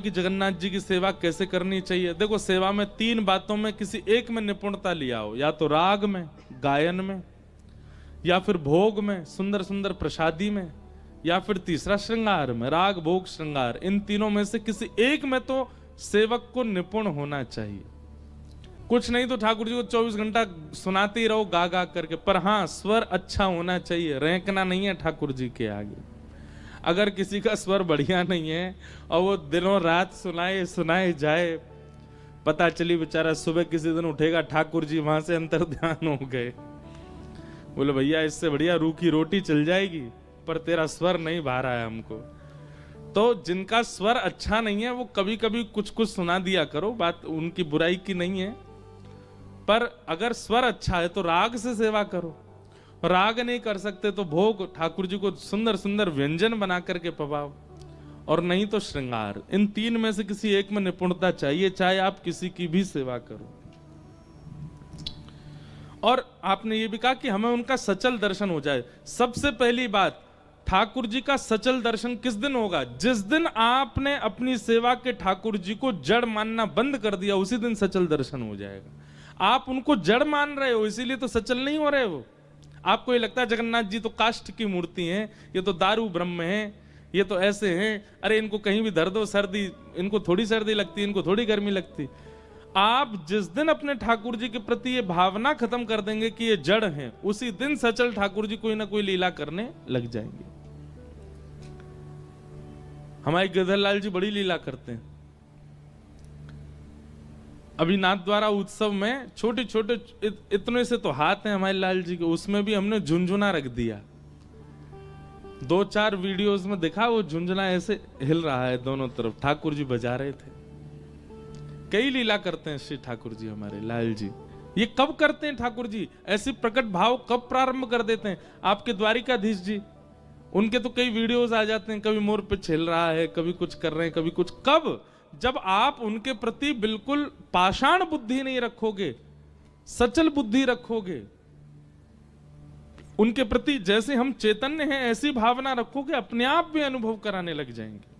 कि जगन्नाथ जी की सेवा कैसे करनी चाहिए। देखो, सेवा में तीन बातों में किसी एक में निपुणता लिया हो, या तो राग में, गायन में, या फिर भोग में, सुंदर सुंदर प्रसादी में, या फिर तीसरा श्रृंगार में। राग, भोग, श्रृंगार, इन तीनों में से किसी एक में तो सेवक को निपुण होना चाहिए। कुछ नहीं तो ठाकुर जी को 24 घंटा सुनाते ही रहो गा गा करके, पर हाँ स्वर अच्छा होना चाहिए, रेंकना नहीं है ठाकुर जी के आगे। अगर किसी का स्वर बढ़िया नहीं है और वो दिनों रात सुनाए सुनाए जाए, पता चली बेचारा सुबह किसी दिन उठेगा ठाकुर जी वहां से अंतर ध्यान हो गए, बोले भैया इससे बढ़िया रूखी रोटी चल जाएगी, पर तेरा स्वर नहीं भा रहा है हमको। तो जिनका स्वर अच्छा नहीं है वो कभी कभी कुछ कुछ सुना दिया करो, बात उनकी बुराई की नहीं है, पर अगर स्वर अच्छा है तो राग से सेवा करो। राग नहीं कर सकते तो भोग, ठाकुर जी को सुंदर सुंदर व्यंजन बना करके पवाओ, और नहीं तो श्रृंगार। इन तीन में से किसी एक में निपुणता चाहिए, चाहे आप किसी की भी सेवा करो। और आपने ये भी कहा कि हमें उनका सचल दर्शन हो जाए। सबसे पहली बात, ठाकुर जी का सचल दर्शन किस दिन होगा? जिस दिन आपने अपनी सेवा के ठाकुर जी को जड़ मानना बंद कर दिया, उसी दिन सचल दर्शन हो जाएगा। आप उनको जड़ मान रहे हो, इसीलिए तो सचल नहीं हो रहे हो। आपको ये लगता है जगन्नाथ जी तो काष्ठ की मूर्ति हैं, ये तो दारू ब्रह्म हैं, ये तो ऐसे हैं, अरे इनको कहीं भी धर दो, सर्दी, इनको थोड़ी सर्दी लगती, इनको थोड़ी गर्मी लगती। आप जिस दिन अपने ठाकुर जी के प्रति ये भावना खत्म कर देंगे कि ये जड़ हैं, उसी दिन सचल ठाकुर जी कोई ना कोई लीला करने लग जाएंगे। हमारे गिरधरलाल जी बड़ी लीला करते हैं। अभी नाथ द्वारा उत्सव में छोटे छोटे इतने से तो हाथ हैं हमारे लाल जी के, उसमें भी हमने झुंझुना रख दिया। 2-4 वीडियोस में देखा वो झुंझुना ऐसे हिल रहा है दोनों तरफ, ठाकुर जी बजा रहे थे। कई लीला करते हैं श्री ठाकुर जी हमारे लाल जी। ये कब करते हैं ठाकुर जी? ऐसी प्रकट भाव कब प्रारंभ कर देते हैं? आपके द्वारिकाधीश जी, उनके तो कई वीडियोस आ जाते हैं, कभी मोर पे छिल रहा है, कभी कुछ कर रहे हैं, कभी कुछ। कब? जब आप उनके प्रति बिल्कुल पाषाण बुद्धि नहीं रखोगे, सचल बुद्धि रखोगे, उनके प्रति जैसे हम चैतन्य हैं ऐसी भावना रखोगे, अपने आप भी अनुभव कराने लग जाएंगे।